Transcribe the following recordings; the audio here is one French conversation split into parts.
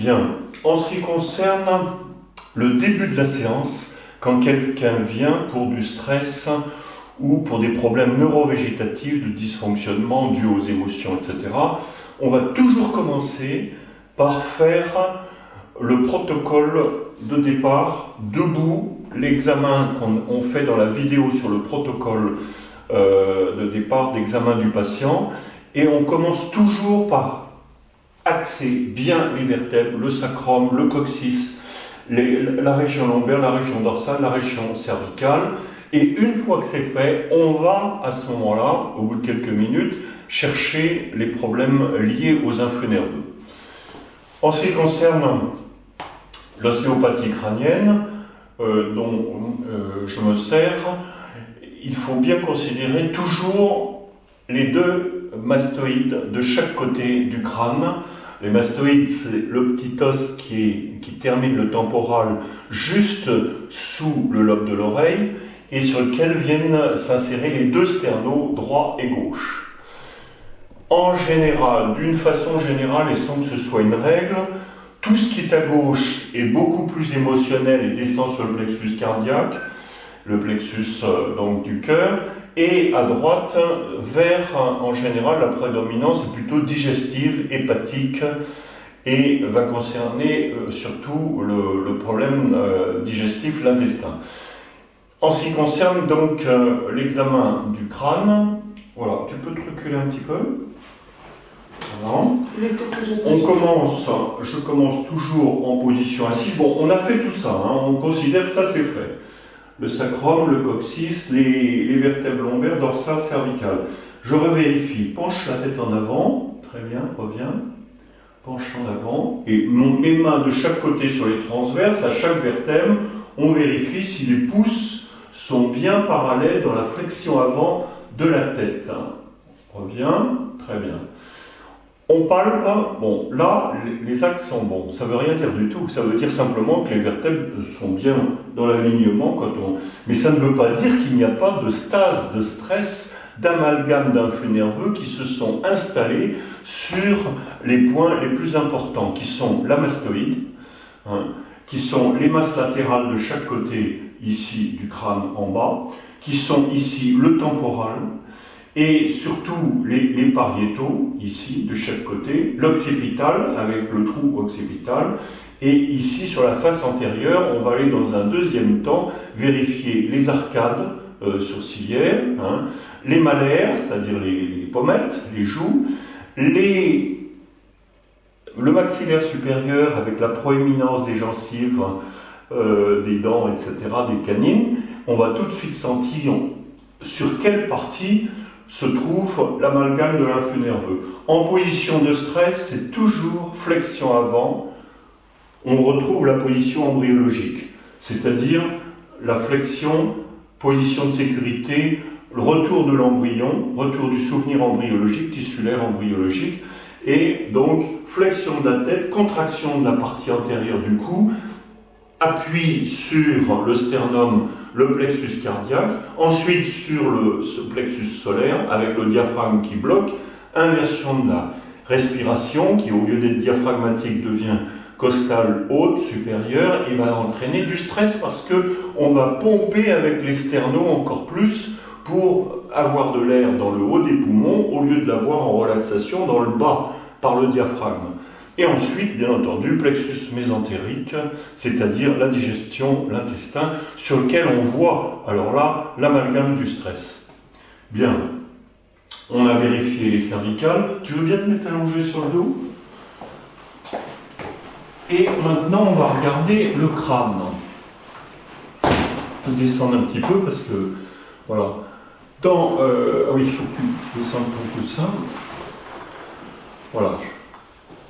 Bien. En ce qui concerne le début de la séance, quand quelqu'un vient pour du stress ou pour des problèmes neurovégétatifs, de dysfonctionnement dus aux émotions, etc., on va toujours commencer par faire le protocole de départ debout, l'examen qu'on fait dans la vidéo sur le protocole de départ d'examen du patient, et on commence toujours par axer bien les vertèbres, le sacrum, le coccyx, la région lombaire, la région dorsale, la région cervicale, et une fois que c'est fait, on va à ce moment-là, au bout de quelques minutes, chercher les problèmes liés aux influx nerveux. En ce qui concerne l'ostéopathie crânienne, dont je me sers, il faut bien considérer toujours les deux mastoïdes de chaque côté du crâne. Les mastoïdes, c'est le petit os qui termine le temporal juste sous le lobe de l'oreille et sur lequel viennent s'insérer les deux sternaux droit et gauche. En général, d'une façon générale, et sans que ce soit une règle, tout ce qui est à gauche est beaucoup plus émotionnel et descend sur le plexus cardiaque, le plexus donc du cœur, et à droite, vers, en général, la prédominance est plutôt digestive, hépatique, et va concerner surtout le problème digestif, l'intestin. En ce qui concerne donc l'examen du crâne, voilà, tu peux te reculer un petit peu. Voilà. Je commence toujours en position assise. Bon, on a fait tout ça, hein, on considère que ça c'est fait. Le sacrum, le coccyx, les vertèbres lombaires, dorsales, cervicales. Je revérifie, penche la tête en avant, très bien, reviens, penche en avant, et mes mains de chaque côté sur les transverses, à chaque vertèbre, on vérifie si les pouces sont bien parallèles dans la flexion avant de la tête. Reviens, très bien. On palpe, bon, là, les axes sont bons, ça ne veut rien dire du tout, ça veut dire simplement que les vertèbres sont bien dans l'alignement, mais ça ne veut pas dire qu'il n'y a pas de stase, de stress, d'amalgame d'influx nerveux qui se sont installés sur les points les plus importants, qui sont la mastoïde, hein, qui sont les masses latérales de chaque côté, ici, du crâne en bas, qui sont ici le temporal, et surtout les pariétaux, ici, de chaque côté, l'occipital, avec le trou occipital, et ici, sur la face antérieure, on va aller dans un deuxième temps vérifier les arcades sourcilières, hein, les malaires, c'est-à-dire les pommettes, les joues, le maxillaire supérieur avec la proéminence des gencives, des dents, etc., des canines. On va tout de suite sentir sur quelle partie se trouve l'amalgame de l'influx nerveux. En position de stress, c'est toujours flexion avant. On retrouve la position embryologique, c'est-à-dire la flexion, position de sécurité, le retour de l'embryon, retour du souvenir embryologique, tissulaire embryologique, et donc flexion de la tête, contraction de la partie antérieure du cou, appui sur le sternum, le plexus cardiaque, ensuite sur ce plexus solaire avec le diaphragme qui bloque, inversion de la respiration qui au lieu d'être diaphragmatique devient costale haute, supérieure, et va entraîner du stress parce qu'on va pomper avec les sternaux encore plus pour avoir de l'air dans le haut des poumons au lieu de l'avoir en relaxation dans le bas par le diaphragme. Et ensuite, bien entendu, plexus mésentérique, c'est-à-dire la digestion, l'intestin, sur lequel on voit, alors là, l'amalgame du stress. Bien, on a vérifié les cervicales. Tu veux bien te mettre allongé sur le dos? Et maintenant, on va regarder le crâne. Je vais descendre un petit peu parce que, voilà. Oui, il faut que tu descendes un peu ça. Voilà.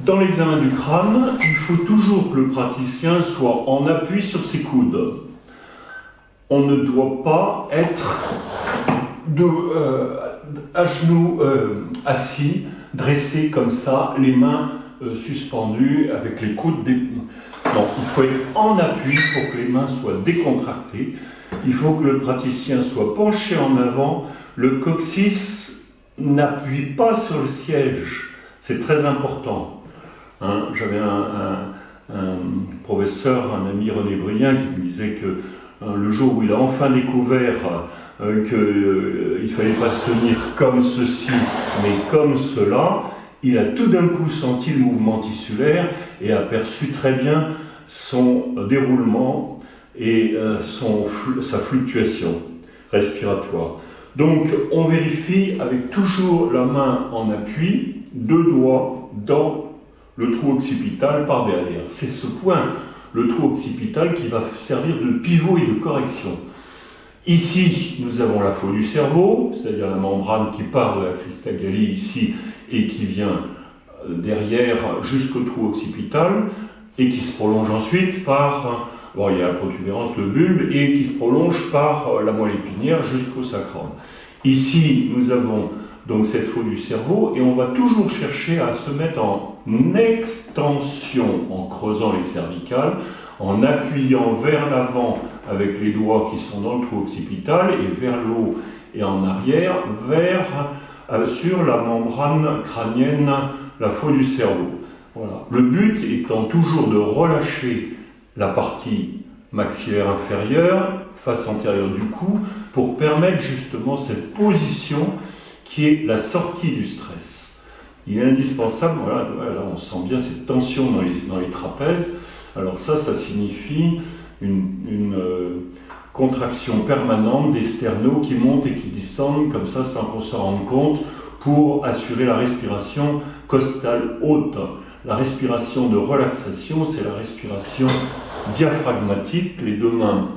Dans l'examen du crâne, il faut toujours que le praticien soit en appui sur ses coudes. On ne doit pas être à genoux assis, dressé comme ça, les mains suspendues avec les coudes. Non, il faut être en appui pour que les mains soient décontractées. Il faut que le praticien soit penché en avant. Le coccyx n'appuie pas sur le siège. C'est très important. Hein, j'avais professeur, un ami René Brien, qui me disait que le jour où il a enfin découvert qu'il ne fallait pas se tenir comme ceci, mais comme cela, il a tout d'un coup senti le mouvement tissulaire et aperçu très bien son déroulement et sa fluctuation respiratoire. Donc on vérifie avec toujours la main en appui, 2 doigts dans le trou occipital par derrière. C'est ce point, le trou occipital, qui va servir de pivot et de correction. Ici, nous avons la faue du cerveau, c'est-à-dire la membrane qui part de la cristagallie ici et qui vient derrière jusqu'au trou occipital et qui se prolonge ensuite par, bon, il y a la protubérance, le bulbe, et qui se prolonge par la moelle épinière jusqu'au sacrum. Ici, nous avons donc cette faue du cerveau et on va toujours chercher à se mettre en extension en creusant les cervicales, en appuyant vers l'avant avec les doigts qui sont dans le trou occipital et vers le haut et en arrière sur la membrane crânienne, la faue du cerveau. Voilà. Le but étant toujours de relâcher la partie maxillaire inférieure, face antérieure du cou, pour permettre justement cette position qui est la sortie du stress. Il est indispensable, voilà, là on sent bien cette tension dans les trapèzes. Alors ça signifie une contraction permanente des sternaux qui montent et qui descendent comme ça sans qu'on se rende compte pour assurer la respiration costale haute. La respiration de relaxation, c'est la respiration diaphragmatique, les 2 mains.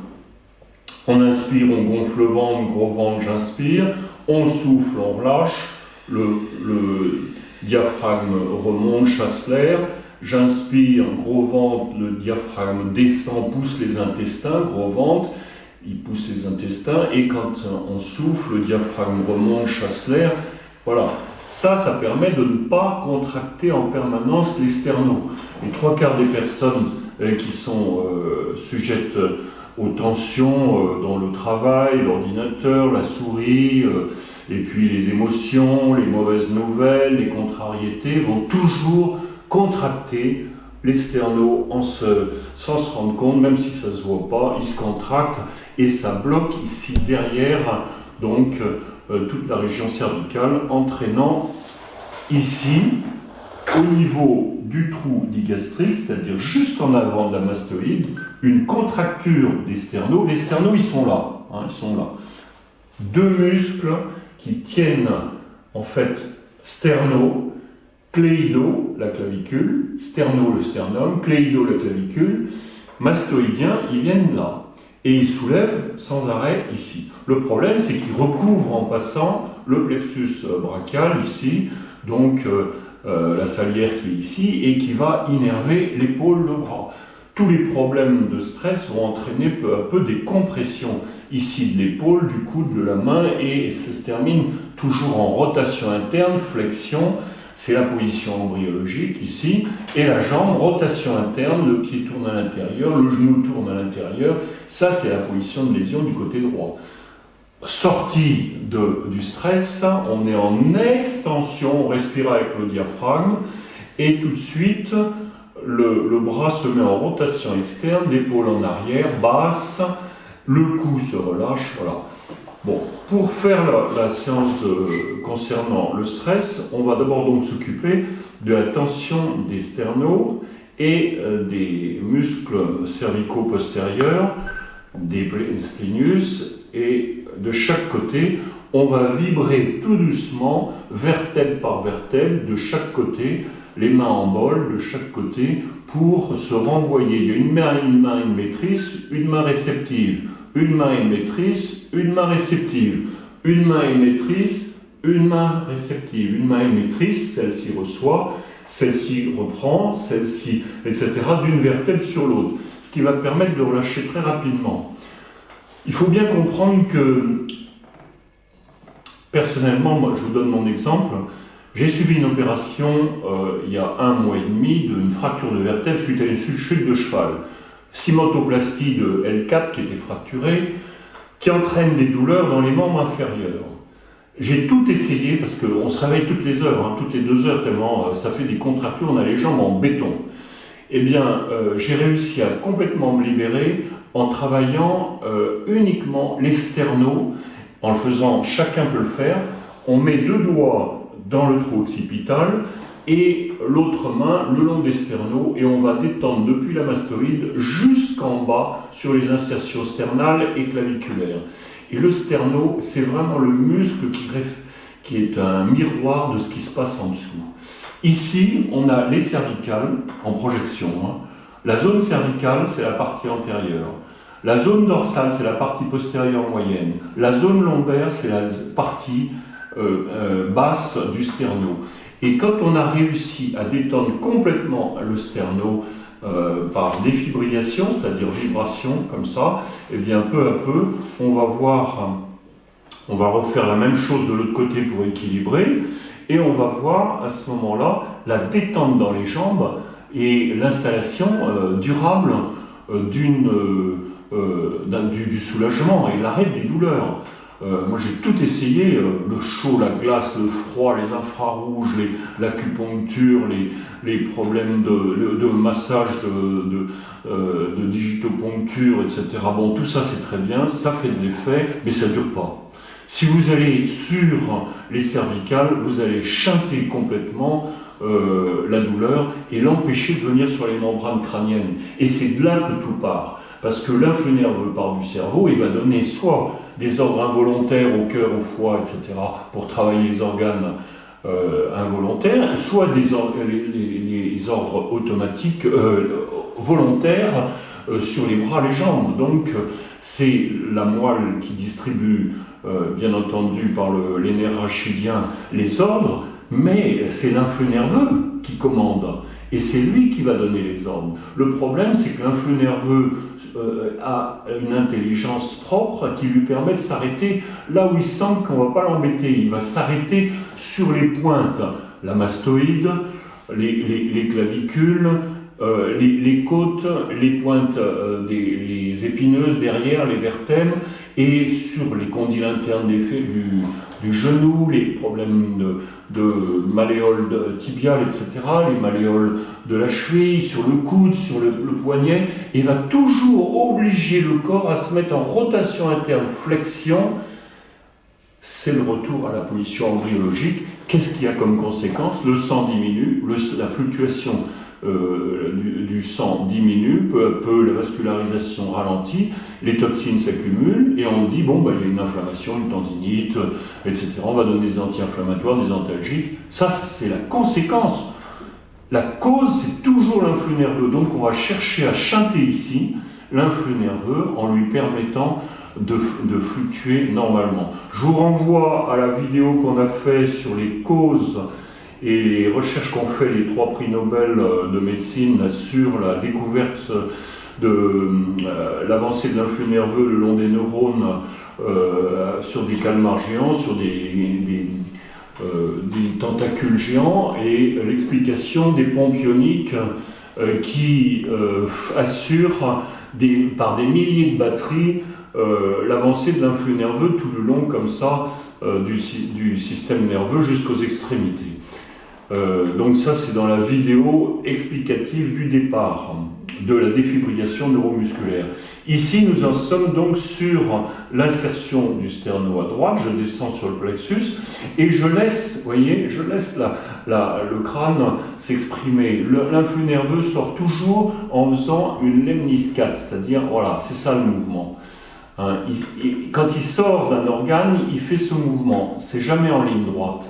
On inspire, on gonfle le ventre, gros ventre, j'inspire, on souffle, on relâche, le diaphragme remonte, chasse l'air, j'inspire, gros ventre, le diaphragme descend, pousse les intestins, gros ventre, il pousse les intestins, et quand on souffle, le diaphragme remonte, chasse l'air, voilà. Ça permet de ne pas contracter en permanence les sternaux. Les 3/4 des personnes qui sont sujettes aux tensions dans le travail, l'ordinateur, la souris, et puis les émotions, les mauvaises nouvelles, les contrariétés, vont toujours contracter les sternaux sans se rendre compte, même si ça ne se voit pas, ils se contractent et ça bloque ici derrière, donc toute la région cervicale, entraînant ici, au niveau du trou digastrique, c'est-à-dire juste en avant de la mastoïde, une contracture des sternaux. Les sternaux, ils sont là, hein, ils sont là. 2 muscles qui tiennent, en fait, sterno, cléido, la clavicule, sterno, le sternum, cléido, la clavicule, mastoïdien, ils viennent là. Et ils soulèvent sans arrêt ici. Le problème, c'est qu'ils recouvrent en passant le plexus brachial ici, donc la salière qui est ici, et qui va innerver l'épaule, le bras. Tous les problèmes de stress vont entraîner peu à peu des compressions ici de l'épaule, du coude, de la main, et ça se termine toujours en rotation interne, flexion, c'est la position embryologique ici, et la jambe, rotation interne, le pied tourne à l'intérieur, le genou tourne à l'intérieur, ça c'est la position de lésion du côté droit. Sortie du stress, on est en extension, on respire avec le diaphragme, et tout de suite, le bras se met en rotation externe, l'épaule en arrière, basse, le cou se relâche, voilà. Bon, pour faire la séance concernant le stress, on va d'abord donc s'occuper de la tension des sternaux et des muscles cervicaux postérieurs, des splénius, et de chaque côté, on va vibrer tout doucement, vertèbre par vertèbre, de chaque côté, les mains en bol de chaque côté, pour se renvoyer. Il y a une main émettrice, une main réceptive, une main émettrice, une main réceptive, une main émettrice, une main réceptive, une main émettrice, celle-ci reçoit, celle-ci reprend, celle-ci, etc., d'une vertèbre sur l'autre, ce qui va permettre de relâcher très rapidement. Il faut bien comprendre que, personnellement, moi je vous donne mon exemple, j'ai subi une opération il y a 1 mois et demi d'une fracture de vertèbre suite à une chute de cheval. Cimentoplastie de L4 qui était fracturée, qui entraîne des douleurs dans les membres inférieurs. J'ai tout essayé, parce qu'on se réveille toutes les heures, hein, toutes les 2 heures, tellement ça fait des contractures, on a les jambes en béton. Eh bien, j'ai réussi à complètement me libérer en travaillant uniquement les sternos, en le faisant, chacun peut le faire. On met 2 doigts dans le trou occipital et l'autre main le long des sternos et on va détendre depuis la mastoïde jusqu'en bas sur les insertions sternales et claviculaires. Et le sterno, c'est vraiment le muscle qui est un miroir de ce qui se passe en dessous. Ici, on a les cervicales en projection. La zone cervicale, c'est la partie antérieure. La zone dorsale, c'est la partie postérieure moyenne. La zone lombaire, c'est la partie basse du sterno. Et quand on a réussi à détendre complètement le sterno par défibrillation, c'est-à-dire vibration comme ça, et bien peu à peu, on va refaire la même chose de l'autre côté pour équilibrer, et on va voir à ce moment-là la détente dans les jambes et l'installation durable du soulagement et l'arrêt des douleurs. Moi j'ai tout essayé, le chaud, la glace, le froid, les infrarouges, l'acupuncture, les problèmes de massage, de digitopuncture, etc. Bon, tout ça c'est très bien, ça fait de l'effet, mais ça ne dure pas. Si vous allez sur les cervicales, vous allez chanter complètement la douleur et l'empêcher de venir sur les membranes crâniennes. Et c'est de là que tout part. Parce que l'influx nerveux part du cerveau et va donner soit des ordres involontaires au cœur, au foie, etc., pour travailler les organes involontaires, soit les ordres automatiques volontaires sur les bras, les jambes. Donc c'est la moelle qui distribue, bien entendu, par les nerfs rachidiens, les ordres, mais c'est l'influx nerveux qui commande. Et c'est lui qui va donner les ordres. Le problème, c'est que l'influx nerveux a une intelligence propre qui lui permet de s'arrêter là où il sent qu'on ne va pas l'embêter. Il va s'arrêter sur les pointes, la mastoïde, les clavicules, les côtes, les pointes les épineuses derrière, les vertèbres, et sur les condyles internes d'effet du genou, les problèmes de malléoles tibiales, etc., les malléoles de la cheville, sur le coude, sur le poignet, et va toujours obliger le corps à se mettre en rotation interne, flexion. C'est le retour à la position embryologique. Qu'est-ce qu'il y a comme conséquence? Le sang diminue, la fluctuation du sang diminue, peu à peu la vascularisation ralentit, les toxines s'accumulent et on dit bon, il y a une inflammation, une tendinite, etc. On va donner des anti-inflammatoires, des antalgiques. Ça, c'est la conséquence. La cause, c'est toujours l'influx nerveux. Donc on va chercher à chanter ici l'influx nerveux en lui permettant de fluctuer normalement. Je vous renvoie à la vidéo qu'on a fait sur les causes et les recherches qu'ont fait les 3 prix Nobel de médecine sur la découverte de l'avancée de l'influx nerveux le long des neurones sur des calmars géants, sur des tentacules géants, et l'explication des pompes ioniques qui assurent par des milliers de batteries l'avancée de l'influx nerveux tout le long comme ça du système nerveux jusqu'aux extrémités. Donc ça, c'est dans la vidéo explicative du départ de la défibrillation neuromusculaire. Ici, nous en sommes donc sur l'insertion du sterno à droite. Je descends sur le plexus et je laisse, voyez, je laisse le crâne s'exprimer. L'influx nerveux sort toujours en faisant une lemniscate, c'est-à-dire, voilà, c'est ça le mouvement. Hein, quand il sort d'un organe, il fait ce mouvement. C'est jamais en ligne droite.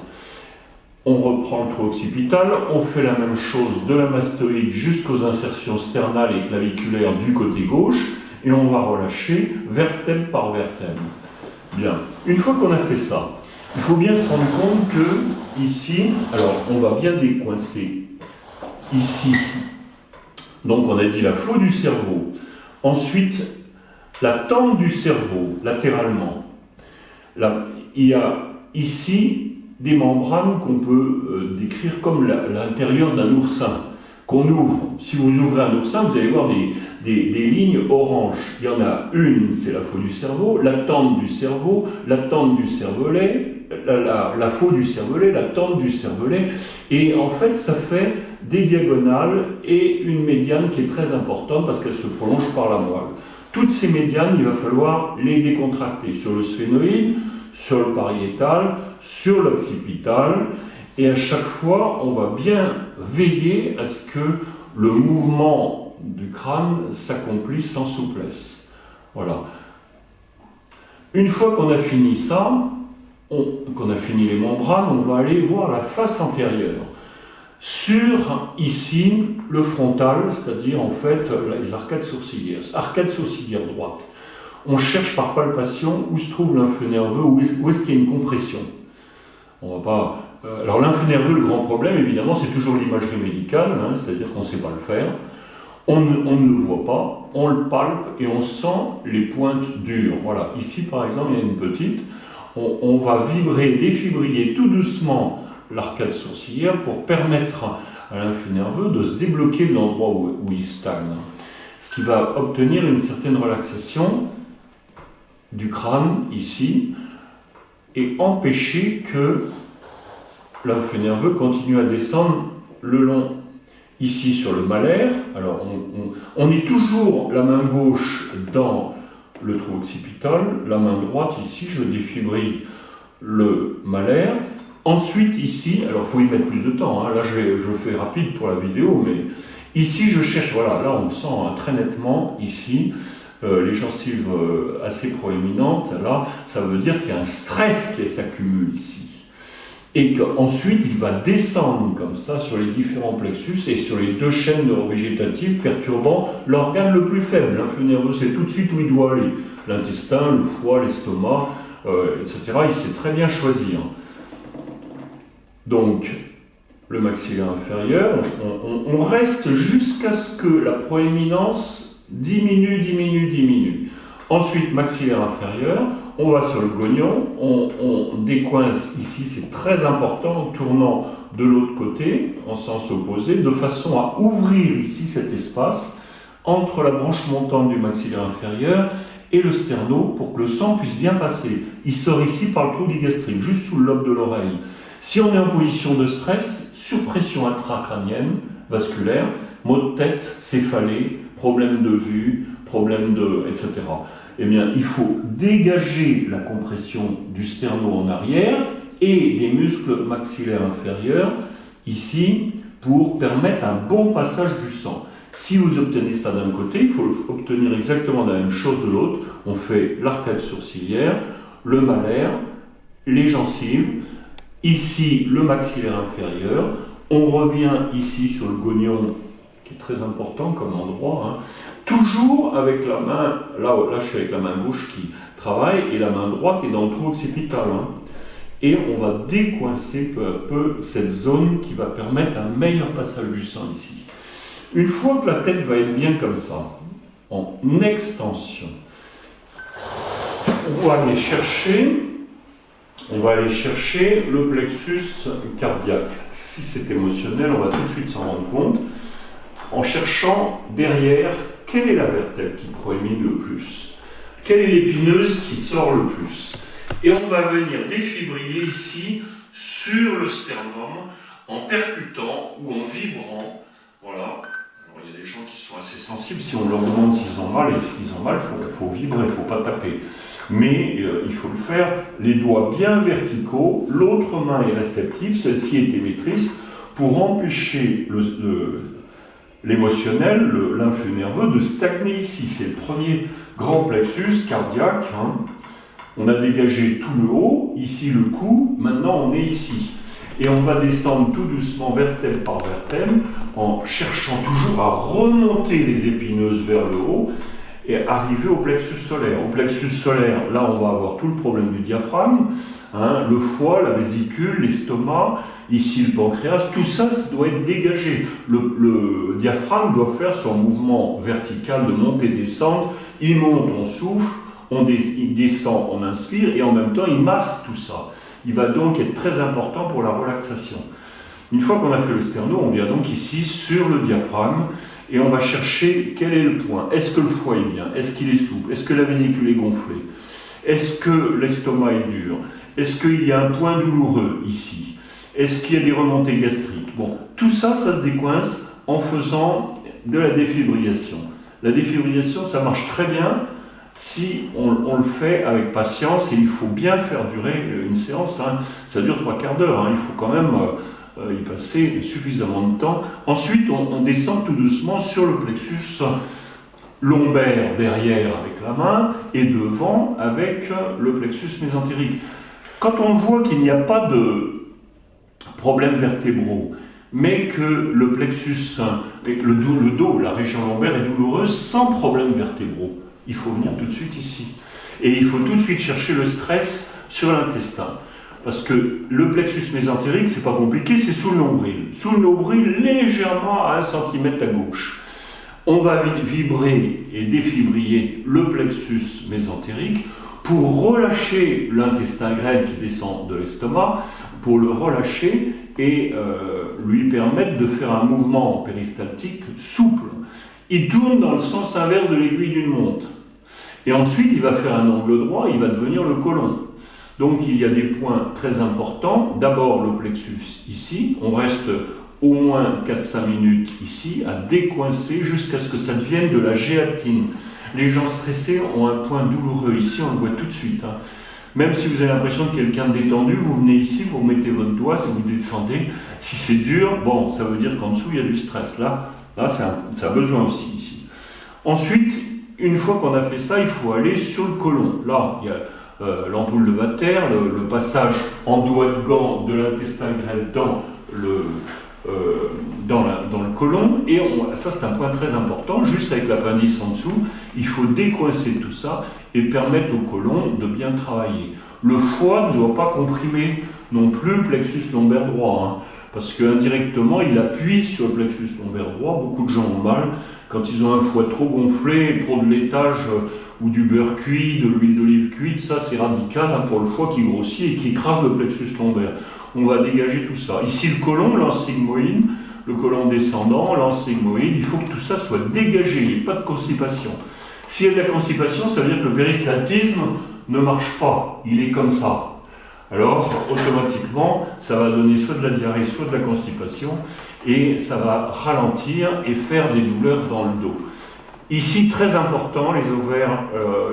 On reprend le trou occipital, on fait la même chose de la mastoïde jusqu'aux insertions sternales et claviculaires du côté gauche, et on va relâcher vertèbre par vertèbre. Bien. Une fois qu'on a fait ça, il faut bien se rendre compte que ici, alors on va bien décoincer ici. Donc on a dit la faue du cerveau. Ensuite, la tente du cerveau, latéralement. Là, il y a ici des membranes qu'on peut décrire comme l'intérieur d'un oursin, qu'on ouvre. Si vous ouvrez un oursin, vous allez voir des lignes oranges. Il y en a une, c'est la faue du cerveau, la tente du cerveau, la tente du cervelet, la faue du cervelet, la tente du cervelet, et en fait ça fait des diagonales et une médiane qui est très importante parce qu'elle se prolonge par la moelle. Toutes ces médianes, il va falloir les décontracter sur le sphénoïde, sur le pariétal, sur l'occipital, et à chaque fois, on va bien veiller à ce que le mouvement du crâne s'accomplisse sans souplesse. Voilà. Une fois qu'on a fini ça, qu'on a fini les membranes, on va aller voir la face antérieure. Sur, ici, le frontal, c'est-à-dire en fait les arcades sourcilières. Arcade sourcilière droite. On cherche par palpation où se trouve lymphe nerveux, où est-ce qu'il y a une compression. On va pas... alors lymphe nerveux, le grand problème, évidemment, c'est toujours l'imagerie médicale, hein, c'est-à-dire qu'on ne sait pas le faire. On ne le voit pas, on le palpe et on sent les pointes dures. Voilà, ici par exemple, il y a une petite. On va vibrer, défibriller tout doucement l'arcade sourcilière pour permettre à lymphe nerveux de se débloquer de l'endroit où il stagne. Ce qui va obtenir une certaine relaxation du crâne ici et empêcher que lymphe nerveux continue à descendre le long. Ici sur le malaire, alors on est toujours la main gauche dans le trou occipital, la main droite ici, je défibrille le malaire. Ensuite ici, alors il faut y mettre plus de temps, hein, là je fais rapide pour la vidéo, mais ici je cherche, voilà, là on sent hein, très nettement ici, les gencives assez proéminentes, là ça veut dire qu'il y a un stress qui s'accumule ici. Et qu'ensuite il va descendre comme ça sur les différents plexus et sur les deux chaînes neurovégétatives perturbant l'organe le plus faible. Lymphe nerveux, c'est tout de suite où il doit aller. L'intestin, le foie, l'estomac, etc. Il sait très bien choisir. Donc, le maxillaire inférieur, on reste jusqu'à ce que la proéminence diminue. Ensuite, maxillaire inférieur, on va sur le gognon, on décoince ici, c'est très important, en tournant de l'autre côté, en sens opposé, de façon à ouvrir ici cet espace entre la branche montante du maxillaire inférieur et le sterno pour que le sang puisse bien passer. Il sort ici par le trou digastrique, juste sous le lobe de l'oreille. Si on est en position de stress, surpression intracrânienne, vasculaire, maux de tête, céphalée, problème de vue, problème de... etc. Eh bien, il faut dégager la compression du sterno en arrière et des muscles maxillaires inférieurs, ici, pour permettre un bon passage du sang. Si vous obtenez ça d'un côté, il faut obtenir exactement la même chose de l'autre. On fait l'arcade sourcilière, le malaire, les gencives, ici le maxillaire inférieur, on revient ici sur le gognon, qui est très important comme endroit, hein. Toujours avec la main, là je suis avec la main gauche qui travaille, et la main droite est dans le trou occipital. Hein. Et on va décoincer peu à peu cette zone qui va permettre un meilleur passage du sang ici. Une fois que la tête va être bien comme ça, en extension, on va aller chercher le plexus cardiaque. Si c'est émotionnel, on va tout de suite s'en rendre compte, en cherchant derrière quelle est la vertèbre qui proémine le plus, quelle est l'épineuse qui sort le plus. Et on va venir défibriller ici sur le sternum en percutant ou en vibrant. Voilà. Alors, il y a des gens qui sont assez sensibles. Si on leur demande s'ils ont mal, il faut vibrer, il ne faut pas taper. Mais il faut le faire, les doigts bien verticaux, l'autre main est réceptive, celle-ci est émettrice, pour empêcher l'émotionnel, le lymphe nerveux, de stagner ici. C'est le premier grand plexus cardiaque. Hein. On a dégagé tout le haut, ici le cou, maintenant on est ici. Et on va descendre tout doucement, vertèbre par vertèbre, en cherchant toujours à remonter les épineuses vers le haut, et arriver au plexus solaire. Au plexus solaire, là on va avoir tout le problème du diaphragme, hein, le foie, la vésicule, l'estomac, ici le pancréas, tout ça doit être dégagé. Le diaphragme doit faire son mouvement vertical de montée-descente, il monte, on souffle, il descend, on inspire, et en même temps il masse tout ça. Il va donc être très important pour la relaxation. Une fois qu'on a fait le sterno, on vient donc ici sur le diaphragme, et on va chercher quel est le point. Est-ce que le foie est bien? Est-ce qu'il est souple? Est-ce que la vésicule est gonflée? Est-ce que l'estomac est dur? Est-ce qu'il y a un point douloureux ici? Est-ce qu'il y a des remontées gastriques? Bon, tout ça, ça se décoince en faisant de la défibrillation. La défibrillation, ça marche très bien si on le fait avec patience, et il faut bien faire durer une séance. Hein. Ça dure 3/4 d'heure, hein. Il faut quand même y passer suffisamment de temps. Ensuite, on descend tout doucement sur le plexus lombaire derrière avec la main et devant avec le plexus mésentérique. Quand on voit qu'il n'y a pas de problèmes vertébraux, mais que le plexus, le dos, la région lombaire est douloureuse sans problème vertébraux, il faut venir tout de suite ici. Et il faut tout de suite chercher le stress sur l'intestin. Parce que le plexus mésentérique, c'est pas compliqué, c'est sous le nombril. Sous le nombril, légèrement à 1 cm à gauche. On va vibrer et défibriller le plexus mésentérique pour relâcher l'intestin grêle qui descend de l'estomac, pour le relâcher et lui permettre de faire un mouvement péristaltique souple. Il tourne dans le sens inverse de l'aiguille d'une montre. Et ensuite, il va faire un angle droit, il va devenir le côlon. Donc, il y a des points très importants. D'abord, le plexus ici. On reste au moins 4-5 minutes ici à décoincer jusqu'à ce que ça devienne de la gélatine. Les gens stressés ont un point douloureux ici, on le voit tout de suite. Hein. Même si vous avez l'impression de quelqu'un de détendu, vous venez ici, vous mettez votre doigt, si vous descendez. Si c'est dur, bon, ça veut dire qu'en dessous, il y a du stress. Là ça a besoin aussi ici. Ensuite, une fois qu'on a fait ça, il faut aller sur le côlon. Là, il y a l'ampoule de Vater, le passage en doigt de gant de l'intestin grêle dans le côlon. Et ça, c'est un point très important. Juste avec l'appendice en dessous, il faut décoincer tout ça et permettre au côlon de bien travailler. Le foie ne doit pas comprimer non plus le plexus lombaire droit, hein, parce qu'indirectement, il appuie sur le plexus lombaire droit. Beaucoup de gens ont mal quand ils ont un foie trop gonflé, trop de laitage ou du beurre cuit, de l'huile d'olive cuite. Ça, c'est radical hein, pour le foie qui grossit et qui écrase le plexus lombaire. On va dégager tout ça. Ici, le côlon, l'anse sigmoïde, le côlon descendant, l'anse sigmoïde, il faut que tout ça soit dégagé, il n'y ait pas de constipation. S'il y a de la constipation, ça veut dire que le péristaltisme ne marche pas, il est comme ça. Alors, automatiquement, ça va donner soit de la diarrhée, soit de la constipation, et ça va ralentir et faire des douleurs dans le dos. Ici, très important, les ovaires,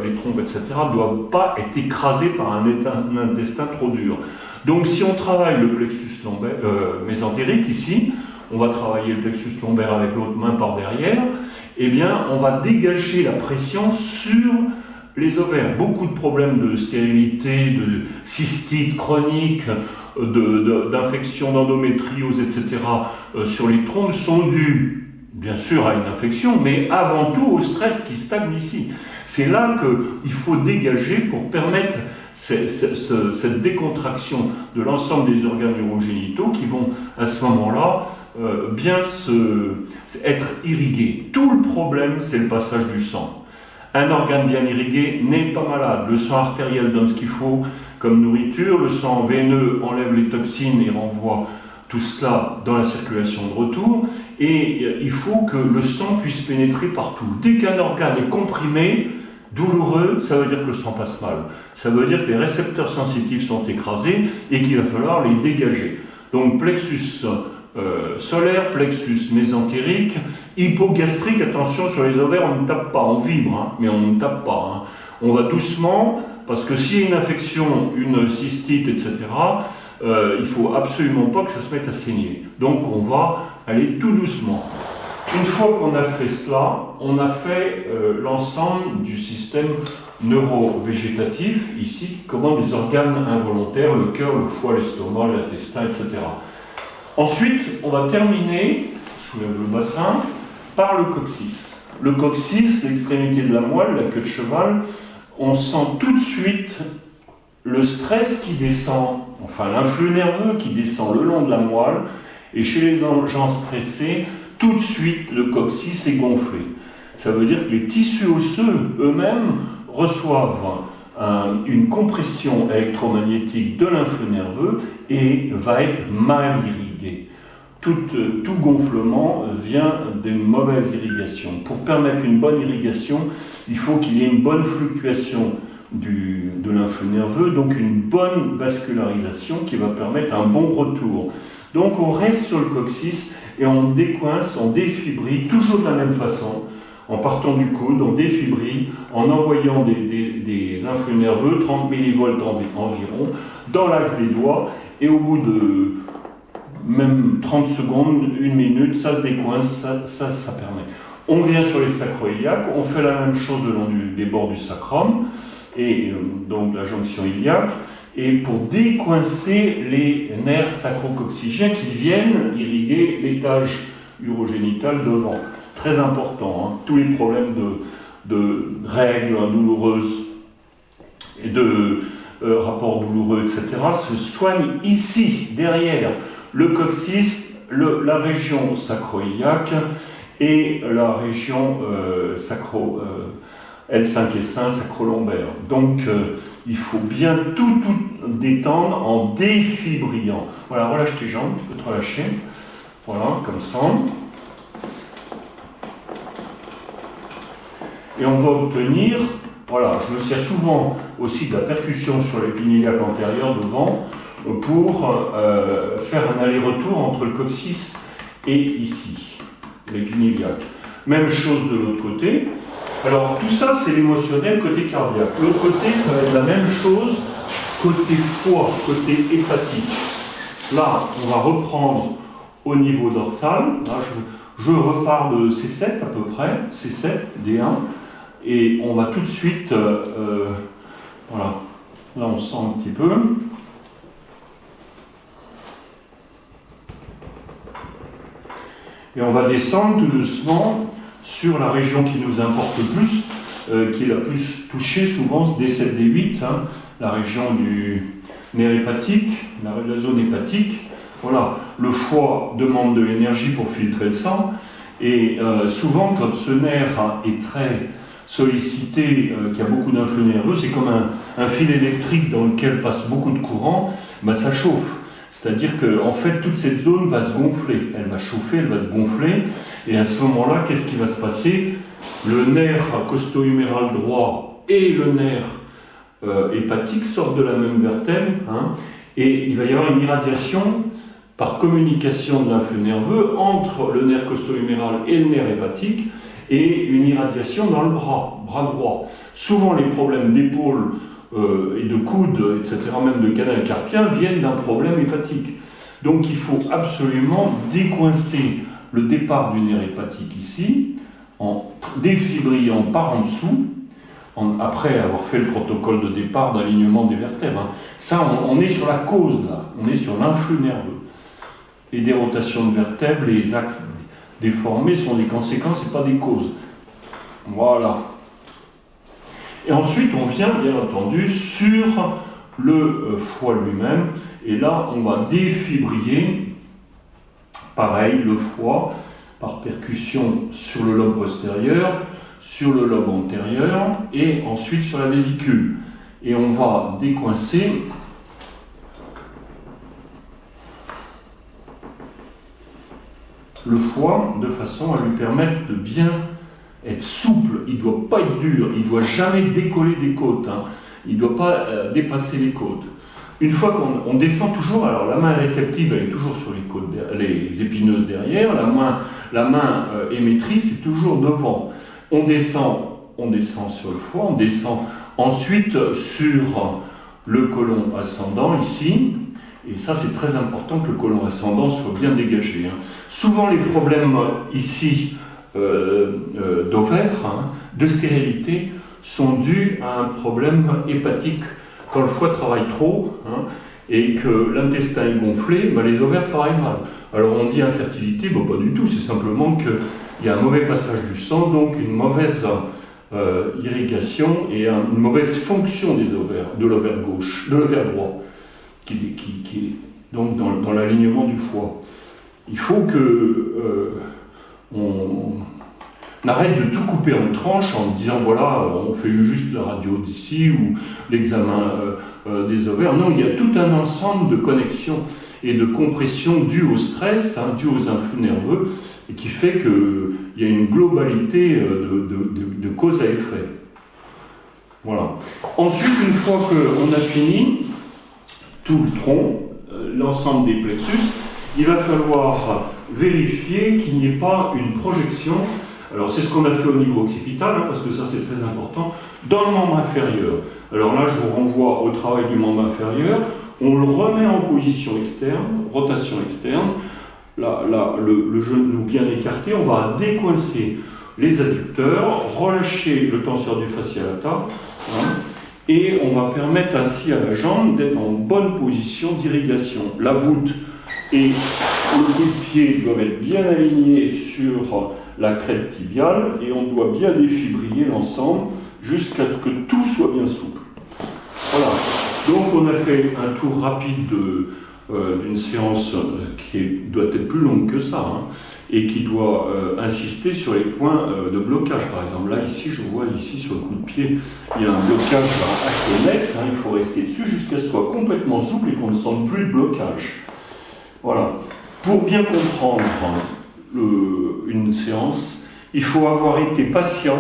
les trompes, etc., ne doivent pas être écrasés par un intestin trop dur. Donc, si on travaille le plexus lombaire, mésentérique, ici, on va travailler le plexus lombaire avec l'autre main par derrière, eh bien, on va dégager la pression sur les ovaires. Beaucoup de problèmes de stérilité, de cystite chronique, d'infection d'endométriose, etc. Sur les trompes sont dus, bien sûr, à une infection, mais avant tout au stress qui stagne ici. C'est là qu'il faut dégager pour permettre cette décontraction de l'ensemble des organes urogénitaux qui vont, à ce moment-là, bien être irrigués. Tout le problème, c'est le passage du sang. Un organe bien irrigué n'est pas malade. Le sang artériel donne ce qu'il faut comme nourriture, le sang veineux enlève les toxines et renvoie tout cela dans la circulation de retour, et il faut que le sang puisse pénétrer partout. Dès qu'un organe est comprimé, douloureux, ça veut dire que le sang passe mal. Ça veut dire que les récepteurs sensitifs sont écrasés et qu'il va falloir les dégager. Donc plexus solaire, plexus mésentérique, hypogastrique, attention sur les ovaires, on ne tape pas, on vibre, hein, mais on ne tape pas. Hein. On va doucement, parce que s'il y a une infection, une cystite, etc., il faut absolument pas que ça se mette à saigner. Donc on va aller tout doucement. Une fois qu'on a fait cela, on a fait l'ensemble du système neurovégétatif, ici, qui commande les organes involontaires, le cœur, le foie, l'estomac, l'intestin, etc. Ensuite, on va terminer, soulève le bassin, par le coccyx. Le coccyx, l'extrémité de la moelle, la queue de cheval, on sent tout de suite le stress qui descend, enfin l'influx nerveux qui descend le long de la moelle, et chez les gens stressés, tout de suite le coccyx est gonflé. Ça veut dire que les tissus osseux eux-mêmes reçoivent une compression électromagnétique de l'influx nerveux et va être mal irrigué. Tout gonflement vient d'une mauvaise irrigation. Pour permettre une bonne irrigation, il faut qu'il y ait une bonne fluctuation de l'influx nerveux, donc une bonne vascularisation qui va permettre un bon retour. Donc on reste sur le coccyx et on décoince, on défibrile, toujours de la même façon, en partant du coude, on défibrile, en envoyant des influx nerveux, 30 millivolts environ, dans l'axe des doigts, et au bout de même 30 secondes, 1 minute, ça se décoince, ça permet. On vient sur les sacro-iliaques, on fait la même chose le long des bords du sacrum, et donc la jonction iliaque, et pour décoincer les nerfs sacro-coccygiens qui viennent irriguer l'étage urogénital devant. Très important, hein. Tous les problèmes de règles douloureuses et de rapports douloureux, etc., se soignent ici, derrière le coccyx, la région sacro-iliaque et la région L5 et 5 sacro-lombaire. Donc il faut bien tout détendre en défibrillant. Voilà, relâche tes jambes, tu peux te relâcher. Voilà, comme ça. Et on va obtenir, voilà, je me sers souvent aussi de la percussion sur l'épine iliaque antérieure devant pour faire un aller-retour entre le coccyx et ici, l'épine iliaque. Même chose de l'autre côté. Alors tout ça c'est l'émotionnel côté cardiaque. L'autre côté ça va être la même chose côté foie, côté hépatique. Là on va reprendre au niveau dorsal. Là je repars de C7 à peu près, C7, D1. Et on va tout de suite, voilà, là on sent un petit peu. Et on va descendre tout doucement sur la région qui nous importe le plus, qui est la plus touchée souvent, D7, D8, hein, la région du nerf hépatique, la zone hépatique. Voilà, le foie demande de l'énergie pour filtrer le sang, et souvent quand ce nerf est très sollicité, qui a beaucoup d'influx nerveux, c'est comme un fil électrique dans lequel passe beaucoup de courant, ben ça chauffe. C'est-à-dire que en fait, toute cette zone va se gonfler, elle va chauffer, elle va se gonfler, et à ce moment-là, qu'est-ce qui va se passer? Le nerf costo-huméral droit et le nerf hépatique sortent de la même vertèbre, hein, et il va y avoir une irradiation par communication de l'influx nerveux entre le nerf costo-huméral et le nerf hépatique, et une irradiation dans le bras droit. Souvent les problèmes d'épaule et de coude, etc., même de canal carpien, viennent d'un problème hépatique. Donc il faut absolument décoincer le départ du nerf hépatique ici, en défibrillant par en dessous, après avoir fait le protocole de départ d'alignement des vertèbres. Hein. Ça, on est sur la cause là, on est sur l'influx nerveux. Les dérotations de vertèbres, les axes déformés sont des conséquences et pas des causes. Voilà. Et ensuite, on vient bien entendu sur le foie lui-même, et là, on va défibriller, pareil, le foie, par percussion sur le lobe postérieur, sur le lobe antérieur, et ensuite sur la vésicule. Et on va décoincer le foie de façon à lui permettre de bien être souple. Il ne doit pas être dur, il ne doit jamais décoller des côtes, hein. Il ne doit pas dépasser les côtes. Une fois qu'on descend toujours, alors la main réceptive elle est toujours sur les côtes, les épineuses derrière, la main émettrice est toujours devant. On descend sur le foie, on descend ensuite sur le côlon ascendant ici. Et ça, c'est très important que le côlon ascendant soit bien dégagé. Hein. Souvent, les problèmes ici d'ovaire, hein, de stérilité, sont dus à un problème hépatique. Quand le foie travaille trop, hein, et que l'intestin est gonflé, ben les ovaires travaillent mal. Alors on dit infertilité, ben pas du tout, c'est simplement qu'il y a un mauvais passage du sang, donc une mauvaise irrigation et une mauvaise fonction des ovaires, de l'ovaire gauche, de l'ovaire droit. Qui est donc dans l'alignement du foie. Il faut que on arrête de tout couper en tranches en disant voilà, on fait juste la radio d'ici ou l'examen des ovaires. Non, il y a tout un ensemble de connexions et de compressions dues au stress, hein, dues aux influx nerveux, et qui fait qu'il y a une globalité de cause à effet. Voilà. Ensuite, une fois qu'on a fini tout le tronc, l'ensemble des plexus, il va falloir vérifier qu'il n'y ait pas une projection. Alors c'est ce qu'on a fait au niveau occipital, parce que ça c'est très important, dans le membre inférieur. Alors là, je vous renvoie au travail du membre inférieur. On le remet en position externe, rotation externe. Là, le genou bien écarté, on va décoincer les adducteurs, relâcher le tenseur du fascia lata, et on va permettre ainsi à la jambe d'être en bonne position d'irrigation. La voûte et le coup de pied doivent être bien alignés sur la crête tibiale et on doit bien défibriller l'ensemble jusqu'à ce que tout soit bien souple. Voilà. Donc on a fait un tour rapide d'une séance qui doit être plus longue que ça, et qui doit insister sur les points de blocage. Par exemple, là, ici, je vois ici sur le coup de pied, il y a un blocage assez net, il faut rester dessus jusqu'à ce que ce soit complètement souple et qu'on ne sente plus de blocage. Voilà. Pour bien comprendre une séance, il faut avoir été patient,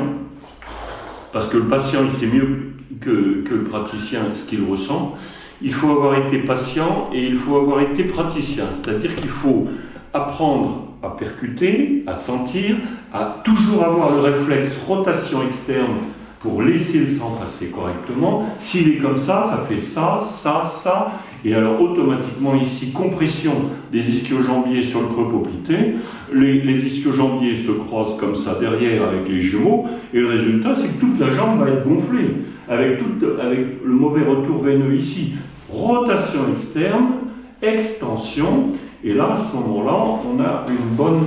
parce que le patient, il sait mieux que le praticien ce qu'il ressent. Il faut avoir été patient et il faut avoir été praticien, c'est-à-dire qu'il faut apprendre à percuter, à sentir, à toujours avoir le réflexe rotation externe pour laisser le sang passer correctement. S'il est comme ça, ça fait ça, ça, ça, et alors automatiquement ici, compression des ischio-jambiers sur le creux poplité, les ischio-jambiers se croisent comme ça derrière avec les jumeaux, et le résultat c'est que toute la jambe va être gonflée, avec le mauvais retour veineux ici. Rotation externe, extension, et là à ce moment-là, on a un bon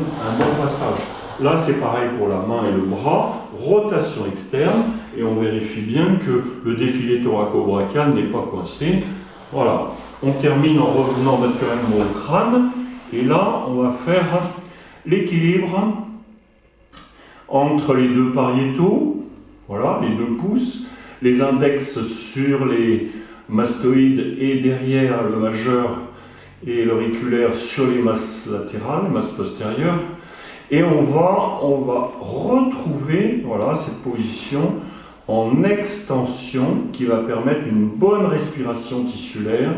passage. Là c'est pareil pour la main et le bras, rotation externe, et on vérifie bien que le défilé thoraco-brachial n'est pas coincé. Voilà, on termine en revenant naturellement au crâne, et là on va faire l'équilibre entre les deux pariétaux, voilà, les deux pouces, les index sur les mastoïdes et derrière le majeur et l'auriculaire sur les masses latérales, les masses postérieures, et on va retrouver, voilà, cette position en extension qui va permettre une bonne respiration tissulaire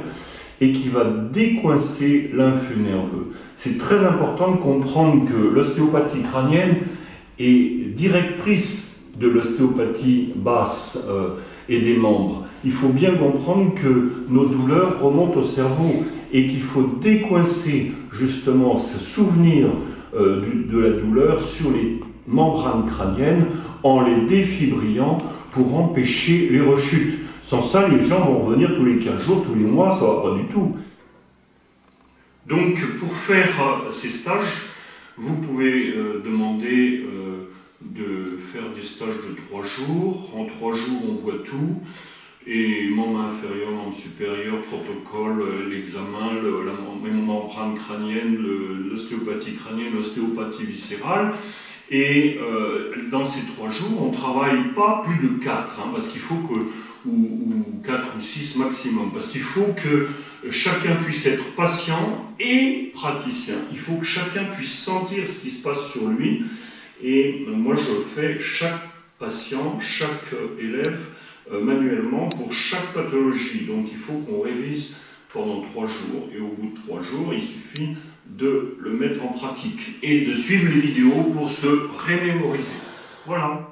et qui va décoincer l'influx nerveux. C'est très important de comprendre que l'ostéopathie crânienne est directrice de l'ostéopathie basse et des membres. Il faut bien comprendre que nos douleurs remontent au cerveau et qu'il faut décoincer justement ce souvenir de la douleur sur les membranes crâniennes en les défibrillant pour empêcher les rechutes. Sans ça, les gens vont revenir tous les 15 jours, tous les mois, ça ne va pas du tout. Donc, pour faire ces stages, vous pouvez demander de faire des stages de 3 jours. En 3 jours, on voit tout. Et membre inférieur, membre supérieur, protocole, l'examen, la membrane crânienne, l'ostéopathie crânienne, l'ostéopathie viscérale. Et dans ces 3 jours, on ne travaille pas plus de 4, parce qu'il faut que, ou 4 ou 6 maximum, parce qu'il faut que chacun puisse être patient et praticien. Il faut que chacun puisse sentir ce qui se passe sur lui. Et moi, je fais chaque patient, chaque élève, manuellement pour chaque pathologie. Donc il faut qu'on révise pendant 3 jours. Et au bout de 3 jours, il suffit de le mettre en pratique et de suivre les vidéos pour se remémoriser. Voilà.